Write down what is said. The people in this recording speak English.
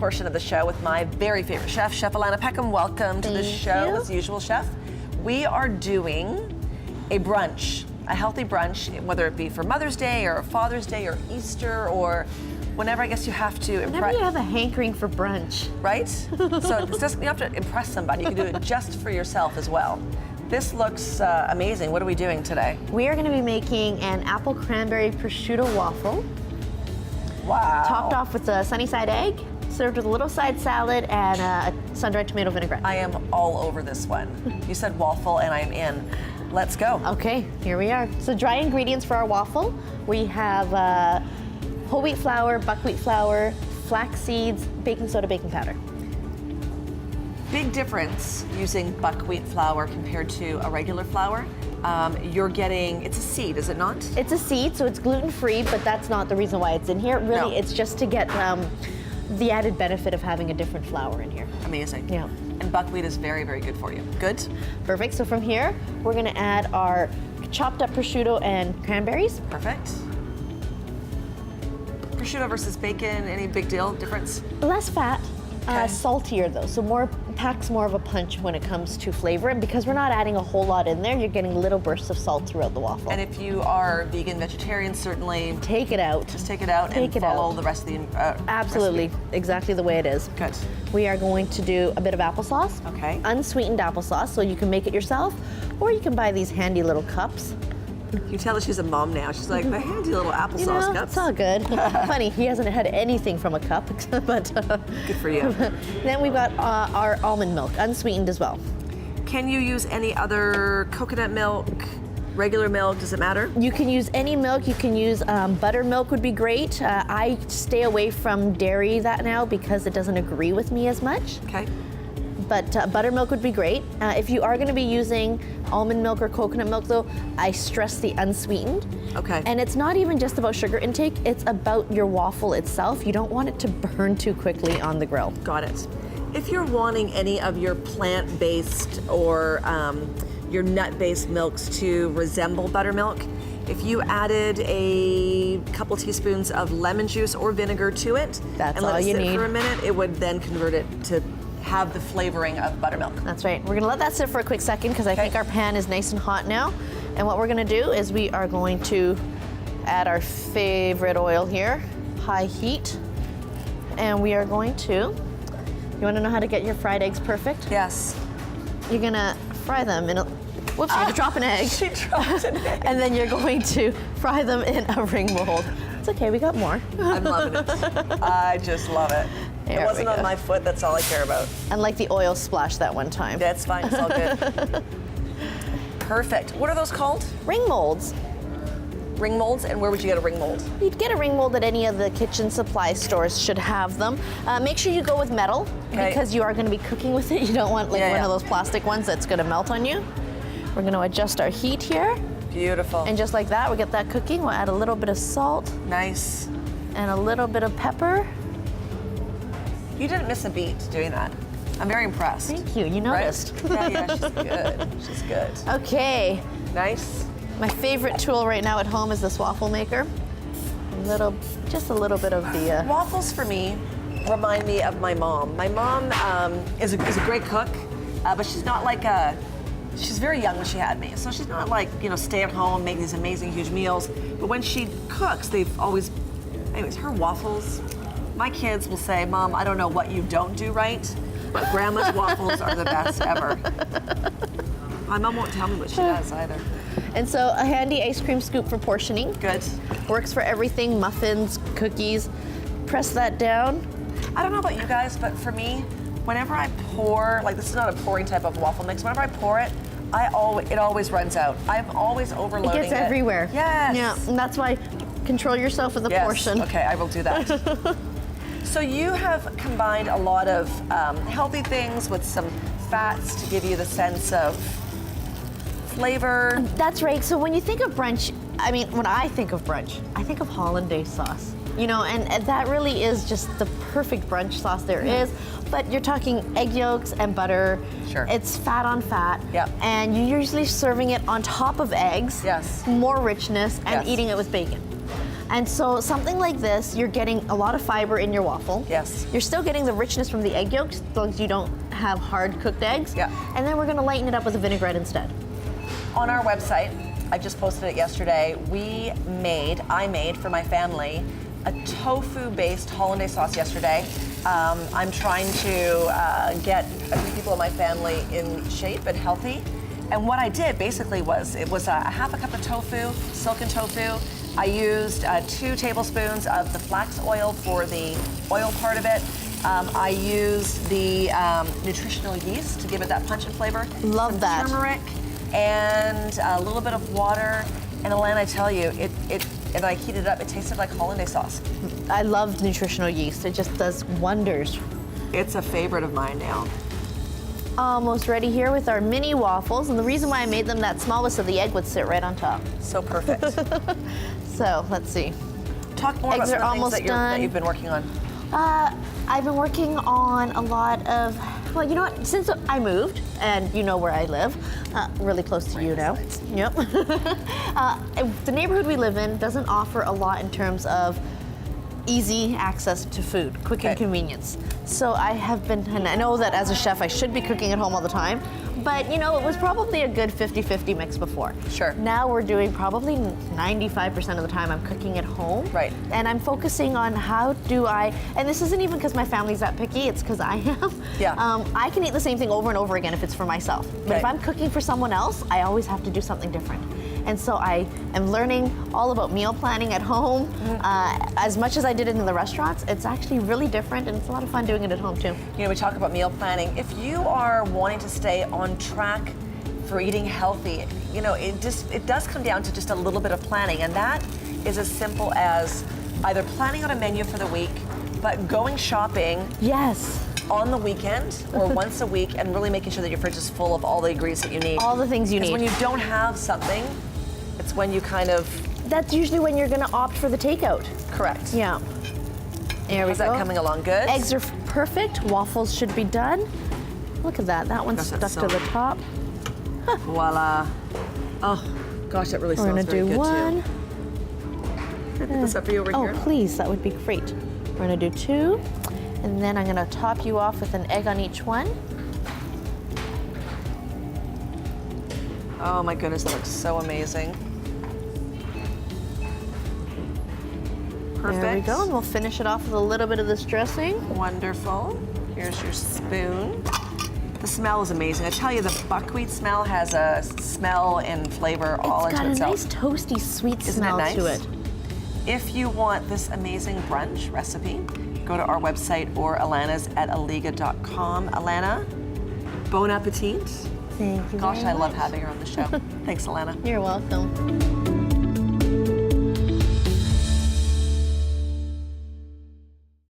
portion of the show with my very favorite chef, Chef Alana Peckham. Welcome to the show, as usual, Chef. We are doing a brunch, a healthy brunch, whether it be for Mother's Day or Father's Day or Easter or whenever I guess you have to impress. Whenever you have a hankering for brunch. Right? So it's just, you have to impress somebody. You can do it just for yourself as well. This looks amazing. What are we doing today? We are going to be making an apple cranberry prosciutto waffle. Wow. Topped off with a sunny side egg, served with a little side salad and a sun-dried tomato vinaigrette. I am all over this one. You said waffle and I'm in. Let's go. Okay, here we are. So dry ingredients for our waffle. We have whole wheat flour, buckwheat flour, flax seeds, baking soda, baking powder. Big difference using buckwheat flour compared to a regular flour. You're getting, it's a seed, is it not? It's a seed, so it's gluten-free, but that's not the reason why it's in here. Really, No. it's just to get the added benefit of having a different flour in here. Amazing. Yeah. And buckwheat is very, very good for you. Good? Perfect. So from here, we're gonna add our chopped up prosciutto and cranberries. Perfect. Prosciutto versus bacon, any big deal difference? Less fat, Okay. saltier though, so packs more of a punch when it comes to flavor. And because we're not adding a whole lot in there, you're getting little bursts of salt throughout the waffle. And if you are vegan, vegetarian, certainly Take it out. just take it out and follow the rest of the Absolutely, recipe. exactly the way it is. Good. We are going to do a bit of applesauce. Okay. Unsweetened applesauce, so you can make it yourself, or you can buy these handy little cups. You tell that she's a mom now. She's like, the handy little applesauce You know, cups. it's all good. Funny, he hasn't had anything from a cup, but Good for you. then we've got our almond milk, unsweetened as well. Can you use any other coconut milk, regular milk? Does it matter? You can use any milk. You can use buttermilk would be great. I stay away from dairy that now because it doesn't agree with me as much. Okay. But buttermilk would be great. If you are going to be using almond milk or coconut milk, though, I stress the unsweetened. Okay. And it's not even just about sugar intake, it's about your waffle itself. You don't want it to burn too quickly on the grill. Got it. If you're wanting any of your plant-based or your nut-based milks to resemble buttermilk, if you added a couple teaspoons of lemon juice or vinegar to it That's and let all it you sit need. for a minute, it would then convert it to have the flavoring of buttermilk. That's right. We're gonna let that sit for a quick second because I think our pan is nice and hot now. And what we're gonna do is we are going to add our favorite oil here, high heat. And we are going to, you wanna know how to get your fried eggs perfect? Yes. You're gonna fry them in a, whoops, you dropped an egg. She dropped an egg. And then you're going to fry them in a ring mold. It's okay, we got more. I'm loving it. I just love it. There It wasn't we on go. my foot, that's all I care about. And like the oil splash that one time. That's fine, it's all good. Perfect. What are those called? Ring molds. Ring molds, and where would you get a ring mold? You'd get a ring mold at any of the kitchen supply stores, should have them. Make sure you go with metal because you are going to be cooking with it. You don't want like one of those plastic ones that's going to melt on you. We're going to adjust our heat here. Beautiful. And just like that, we get that cooking. We'll add a little bit of salt Nice. and a little bit of pepper. You didn't miss a beat doing that. I'm very impressed. Thank you, you Right? noticed. Yeah, she's good. She's good. Okay, Nice. my favorite tool right now at home is this waffle maker. Just a little bit of the, Waffles for me remind me of my mom. My mom is a great cook, but she's not like she's very young when she had me. So she's not like, stay at home, make these amazing huge meals. But when she cooks, anyways, her waffles, my kids will say, Mom, I don't know what you don't do right, but Grandma's waffles are the best ever. My mom won't tell me what she does either. and so a handy ice cream scoop for portioning. Good. Works for everything, muffins, cookies. Press that down. I don't know about you guys, but for me, whenever I pour, like this is not a pouring type of waffle mix, whenever I pour it, it always runs out. I'm always overloading it. It gets everywhere. Yes. Yeah, and that's why control yourself with the portion. Okay, I will do that. So you have combined a lot of healthy things with some fats to give you the sense of flavor. That's right. So when you think of brunch, when I think of brunch, I think of hollandaise sauce. And that really is just the perfect brunch sauce there is. But you're talking egg yolks and butter. Sure. It's fat on fat. Yep. And you're usually serving it on top of eggs. Yes. More richness and Yes. eating it with bacon. And so something like this, you're getting a lot of fiber in your waffle. Yes. You're still getting the richness from the egg yolks, as long as you don't have hard cooked eggs. Yeah. And then we're gonna lighten it up with a vinaigrette instead. On our website, I just posted it yesterday, I made for my family a tofu-based hollandaise sauce yesterday. I'm trying to get a few people in my family in shape and healthy. And what I did basically was, it was a half a cup of tofu, silken tofu. I used 2 tablespoons of the flax oil for the oil part of it. I used the nutritional yeast to give it that punch and flavor. Love that. Turmeric and a little bit of water. And Alana, I tell you, and I heated it up, it tasted like hollandaise sauce. I love nutritional yeast. It just does wonders. It's a favorite of mine now. Almost ready here with our mini waffles. And the reason why I made them that small was so the egg would sit right on top. So perfect. So let's see. Talk more Eggs about are some of almost the things that you've been working on. I've been working on a lot of, well, you know what, since I moved, and you know where I live, really close to you now. Yep. The neighborhood we live in doesn't offer a lot in terms of easy access to food, quick and convenience. So I have been, and I know that as a chef I should be cooking at home all the time, but you know, it was probably a good 50-50 mix before. Sure. Now we're doing probably 95% of the time I'm cooking at home. Right. And I'm focusing on how do I, and this isn't even because my family's that picky, it's because I am. Yeah. I can eat the same thing over and over again if it's for myself. But if I'm cooking for someone else, I always have to do something different. And so I am learning all about meal planning at home. As much as I did it in the restaurants, it's actually really different, and it's a lot of fun doing it at home too. You know, we talk about meal planning. If you are wanting to stay on track for eating healthy, you know, it does come down to just a little bit of planning, and that is as simple as either planning out a menu for the week, but going shopping Yes. on the weekend or once a week, and really making sure that your fridge is full of all the ingredients that you need. All the things you need. Because when you don't have something, it's when you kind of... That's usually when you're gonna opt for the takeout. Correct. Yeah. There we How's go. that coming along? Good? Eggs are perfect. Waffles should be done. Look at that. That one's Gosh, stuck that's to so- the top. Voila. Oh, gosh, that really We're smells gonna very do good one. too. Can I put this up for you over Oh, here? please, that would be great. We're gonna do 2, and then I'm gonna top you off with an egg on each one. Oh my goodness, that looks so amazing. Perfect. There we go, and we'll finish it off with a little bit of this dressing. Wonderful. Here's your spoon. The smell is amazing. I tell you, the buckwheat smell has a smell and flavor all It's into got a itself. nice toasty sweet Isn't it smell nice? to it. If you want this amazing brunch recipe, go to our website or alanas@aliga.com. Alana, bon appetit. Thank you Gosh, very I love much. having her on the show. Thanks, Alana. You're welcome.